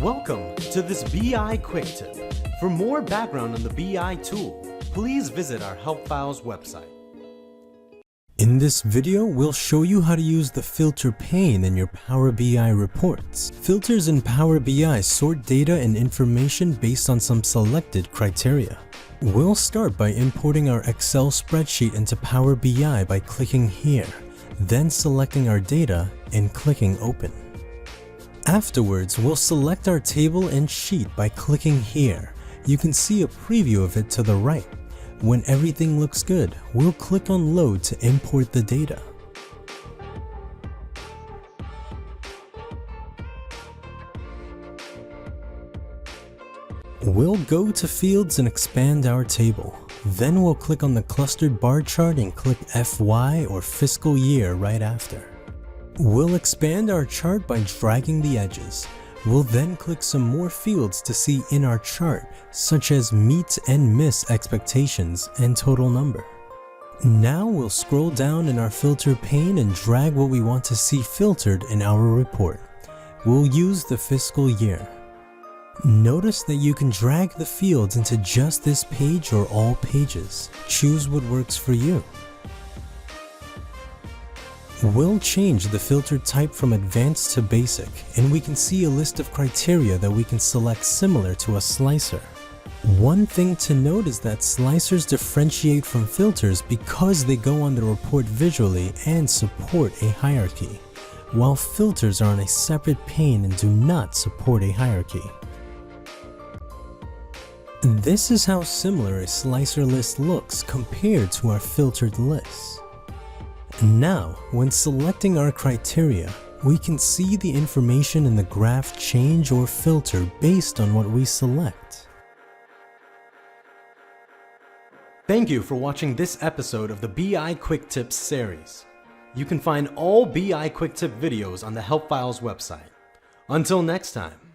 Welcome to this BI Quick Tip. For more background on the BI tool, please visit our Help Files website. In this video, we'll show you how to use the filter pane in your Power BI reports. Filters in Power BI sort data and information based on some selected criteria. We'll start by importing our Excel spreadsheet into Power BI by clicking here, then selecting our data and clicking Open. Afterwards, we'll select our table and sheet by clicking here. You can see a preview of it to the right. When everything looks good, we'll click on Load to import the data. We'll go to Fields and expand our table. Then we'll click on the clustered bar chart and click FY or fiscal year right after. We'll expand our chart by dragging the edges. We'll then click some more fields to see in our chart, such as meet and miss expectations and total number. Now we'll scroll down in our filter pane and drag what we want to see filtered in our report. We'll use the fiscal year. Notice that you can drag the fields into just this page or all pages. Choose what works for you. We'll change the filter type from advanced to basic, and we can see a list of criteria that we can select similar to a slicer. One thing to note is that slicers differentiate from filters because they go on the report visually and support a hierarchy, while filters are on a separate pane and do not support a hierarchy. This is how similar a slicer list looks compared to our filtered list. Now, when selecting our criteria, we can see the information in the graph change or filter based on what we select. Thank you for watching this episode of the BI Quick Tips series. You can find all BI Quick Tip videos on the Help Files website. Until next time.